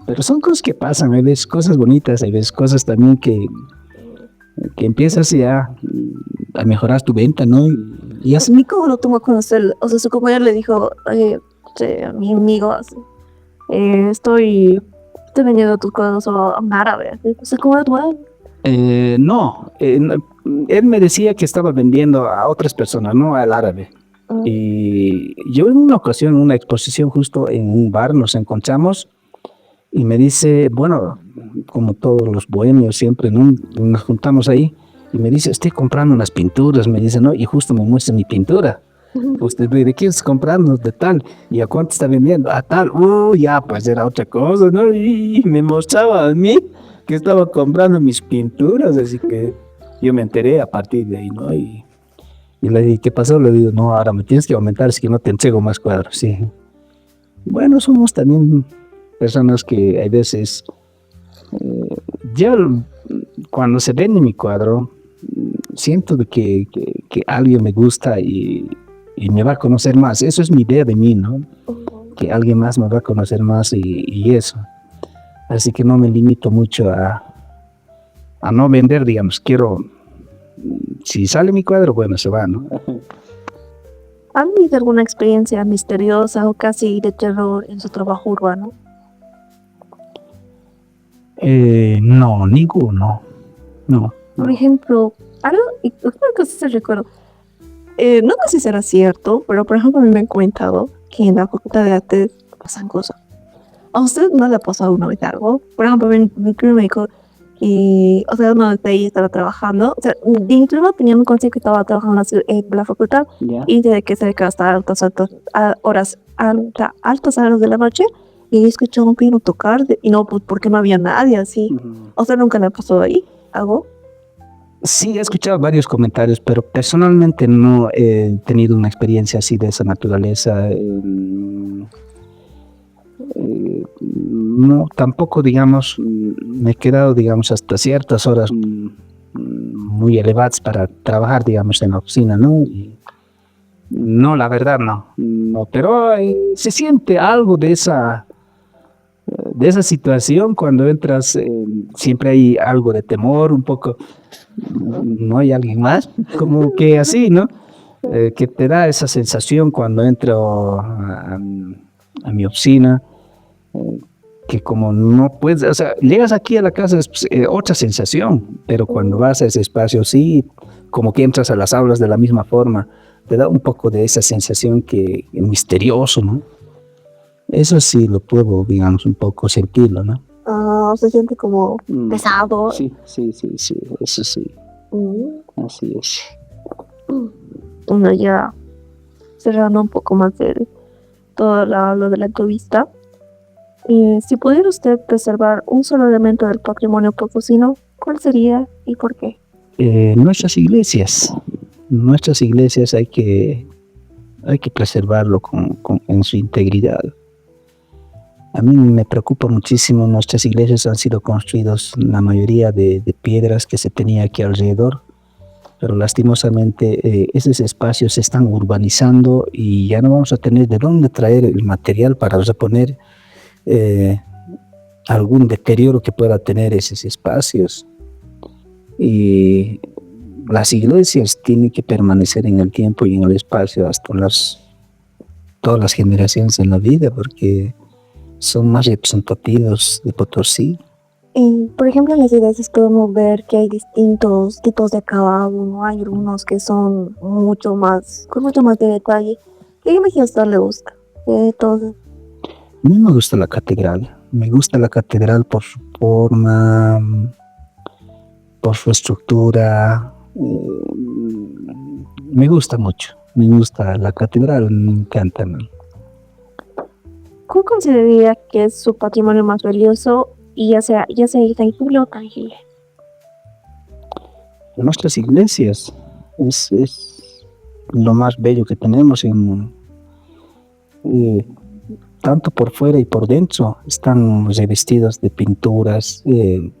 pero son cosas que pasan, hay veces cosas bonitas, hay veces cosas también que empiezas ya a mejorar tu venta, ¿no? Y así. ¿Ni cómo lo tomó a conocer? O sea, su compañero le dijo, a mi amigo, así, estoy vendiendo tus cosas a un árabe. O sea, ¿cómo lo tomó? No, él me decía que estaba vendiendo a otras personas, no al árabe. Y yo en una ocasión, en una exposición justo en un bar, nos encontramos y me dice, bueno, como todos los bohemios siempre, ¿no? Nos juntamos ahí y me dice, estoy comprando unas pinturas, me dice, ¿no? Y justo me muestra mi pintura. Usted, ¿de qué estás comprando? De tal. ¿Y a cuánto está vendiendo? A tal. Ya, pues era otra cosa, ¿no? Y me mostraba a mí que estaba comprando mis pinturas, así que yo me enteré a partir de ahí, ¿no? Y le dije, ¿qué pasó? Le digo, no, ahora me tienes que aumentar, es que no te entrego más cuadros, sí. Bueno, somos también personas que hay veces, yo cuando se vende mi cuadro, siento de que alguien me gusta y me va a conocer más. Eso es mi idea de mí, ¿no? Que alguien más me va a conocer más y eso. Así que no me limito mucho a no vender, digamos, quiero, si sale mi cuadro, bueno, se va, ¿no? ¿Han vivido alguna experiencia misteriosa o casi de terror en su trabajo urbano? No, ninguno, no. Por ejemplo, algo, y una cosa se recuerdo, no sé si será cierto, pero por ejemplo a mí me han comentado que en la facultad de artes pasan cosas. ¿A usted no le ha pasado una vez algo? Por ejemplo, mi primo me dijo que, o sea, una vez ahí estaba trabajando, o sea, de incluso tenía un consejo que estaba trabajando en la facultad Ya. y de que se quedó hasta altas horas de la noche y escuchó un piano tocar y no, pues porque no había nadie así. O sea, nunca le pasó ahí algo. Sí, he escuchado varios comentarios, pero personalmente no he tenido una experiencia así de esa naturaleza. No, tampoco, digamos, me he quedado, digamos, hasta ciertas horas muy elevadas para trabajar, digamos, en la oficina, ¿no? Y no, la verdad, no, pero se siente algo de esa situación cuando entras, siempre hay algo de temor, un poco, no hay alguien más, como que así, ¿no? Que te da esa sensación cuando entro a mi oficina, que como no puedes, o sea, llegas aquí a la casa es otra sensación, pero cuando vas a ese espacio, sí, como que entras a las aulas de la misma forma, te da un poco de esa sensación que misterioso, ¿no? Eso sí lo puedo, digamos, un poco sentirlo, ¿no? Se siente como pesado. Sí, eso sí, así es. Bueno, ya cerrando un poco más de todo lo de la entrevista. Si pudiera usted preservar un solo elemento del patrimonio potosino, ¿cuál sería y por qué? Nuestras iglesias hay que preservarlo en su integridad. A mí me preocupa muchísimo, nuestras iglesias han sido construidas la mayoría de piedras que se tenía aquí alrededor, pero lastimosamente esos espacios se están urbanizando y ya no vamos a tener de dónde traer el material para reponer algún deterioro que pueda tener esos espacios. Y las iglesias tienen que permanecer en el tiempo y en el espacio hasta todas las generaciones en la vida, porque son más representativos de Potosí. Por ejemplo, en las iglesias podemos ver que hay distintos tipos de acabado, ¿no? Hay algunos que son con mucho más de detalle. ¿Qué imagen a usted le gusta? Entonces, A mí me gusta la catedral. Me gusta la catedral por su forma, por su estructura. Me gusta mucho. Me gusta la catedral, me encanta, ¿no? ¿Cuál consideraría que es su patrimonio más valioso y ya sea intangible o tangible? Nuestras iglesias es lo más bello que tenemos eh, tanto por fuera y por dentro. Están revestidas de pinturas.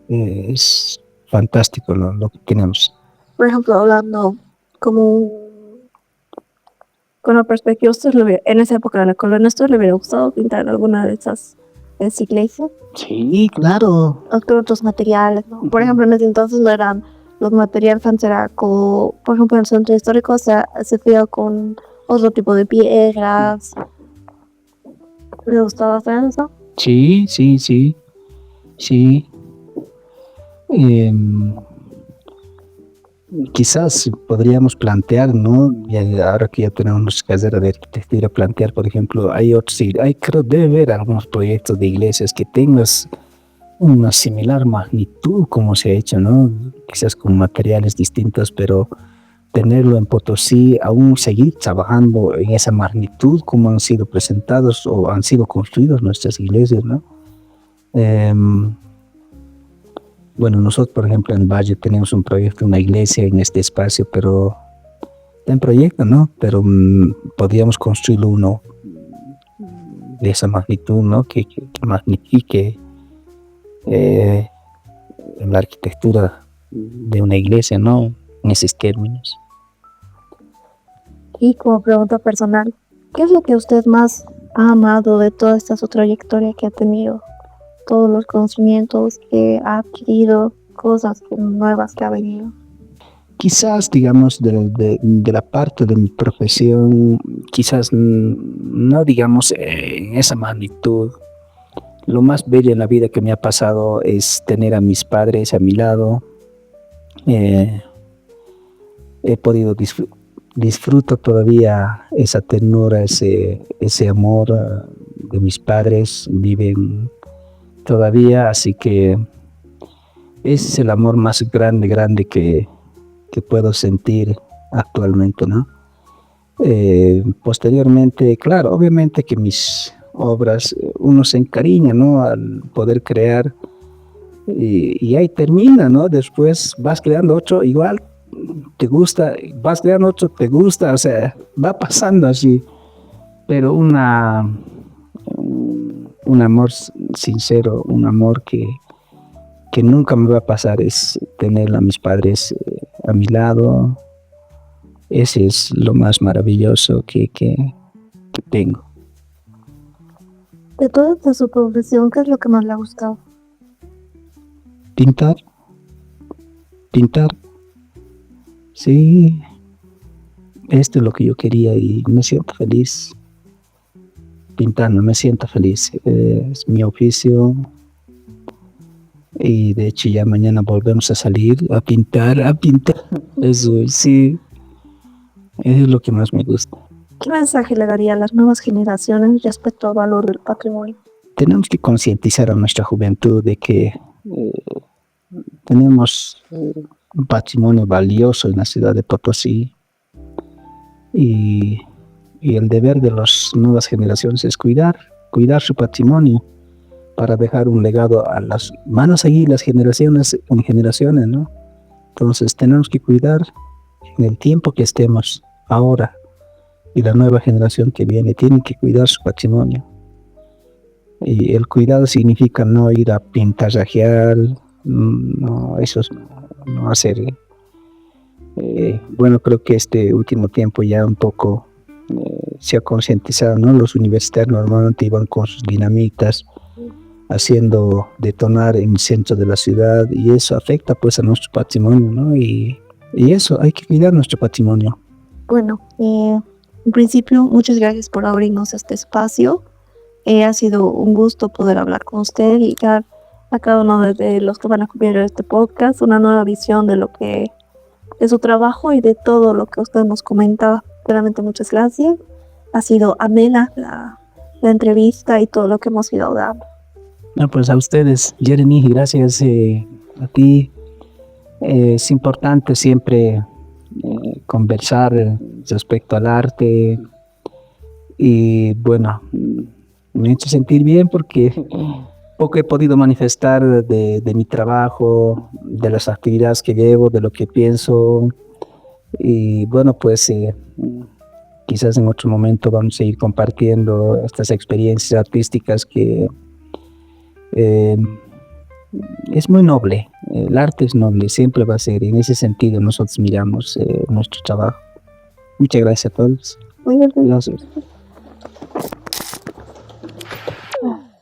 Es fantástico lo que tenemos. Por ejemplo, hablando como con la perspectiva, en esa época de la colonia, ¿usted le hubiera gustado pintar alguna de esas iglesias? Sí, claro. O con otros materiales, ¿no? Por ejemplo, en ese entonces no eran los materiales, antes era como, por ejemplo, en el centro histórico se hacía con otro tipo de piedras. ¿Le gustaba hacer eso? Sí, sí, sí, sí. Em, Quizás podríamos plantear, ¿no? Ahora que ya tenemos nuestra carrera de arquitectura, plantear, por ejemplo, hay otros, sí, creo debe haber algunos proyectos de iglesias que tengas una similar magnitud como se ha hecho, ¿no? Quizás con materiales distintos, pero tenerlo en Potosí, aún seguir trabajando en esa magnitud como han sido presentados o han sido construidos nuestras iglesias, ¿no? Bueno, nosotros, por ejemplo, en Valle tenemos un proyecto, una iglesia en este espacio, pero está en proyecto, ¿no? Pero podríamos construir uno de esa magnitud, ¿no? Que magnifique la arquitectura de una iglesia, ¿no? En esos términos. Y como pregunta personal, ¿qué es lo que usted más ha amado de toda esta su trayectoria que ha tenido? Todos los conocimientos que ha adquirido, cosas nuevas que ha venido. Quizás, digamos, de la parte de mi profesión, quizás no digamos en esa magnitud. Lo más bello en la vida que me ha pasado es tener a mis padres a mi lado. He podido disfruto todavía esa ternura, ese amor de mis padres, viven todavía, así que ese es el amor más grande que puedo sentir actualmente, ¿no? Posteriormente, claro, obviamente que mis obras, uno se encariña, ¿no? Al poder crear y ahí termina, ¿no? Después vas creando otro, igual te gusta, vas creando otro, te gusta, o sea, va pasando así, pero un amor sincero, un amor que nunca me va a pasar es tener a mis padres a mi lado. Ese es lo más maravilloso que tengo. De toda su profesión, ¿qué es lo que más le ha gustado? Pintar. Sí, esto es lo que yo quería y me siento feliz pintando, me siento feliz. Es mi oficio y de hecho ya mañana volvemos a salir a pintar. Eso sí, eso es lo que más me gusta. ¿Qué mensaje le daría a las nuevas generaciones respecto al valor del patrimonio? Tenemos que concientizar a nuestra juventud de que tenemos un patrimonio valioso en la ciudad de Potosí y el deber de las nuevas generaciones es cuidar su patrimonio para dejar un legado a las manos allí, las generaciones en generaciones, ¿no? Entonces tenemos que cuidar en el tiempo que estemos ahora y la nueva generación que viene tiene que cuidar su patrimonio. Y el cuidado significa no ir a pintarrajear, no, eso es no hacer. Bueno, creo que este último tiempo ya un poco se ha concientizado, ¿no? Los universitarios normalmente iban con sus dinamitas haciendo detonar en el centro de la ciudad y eso afecta pues a nuestro patrimonio, ¿no? Y eso, hay que cuidar nuestro patrimonio. Bueno, en principio, muchas gracias por abrirnos este espacio. Ha sido un gusto poder hablar con usted y dar a cada uno de los que van a cumplir este podcast una nueva visión de lo que de su trabajo y de todo lo que usted nos comenta. Realmente muchas gracias. Ha sido amena la entrevista y todo lo que hemos ido dando. No, pues a ustedes, Jeremy, gracias a ti. Es importante siempre conversar respecto al arte y bueno, me ha hecho sentir bien porque poco he podido manifestar de mi trabajo, de las actividades que llevo, de lo que pienso y bueno, pues quizás en otro momento vamos a ir compartiendo estas experiencias artísticas que eh, es muy noble. El arte es noble, siempre va a ser. En ese sentido nosotros miramos nuestro trabajo. Muchas gracias a todos. Muy bien. Gracias.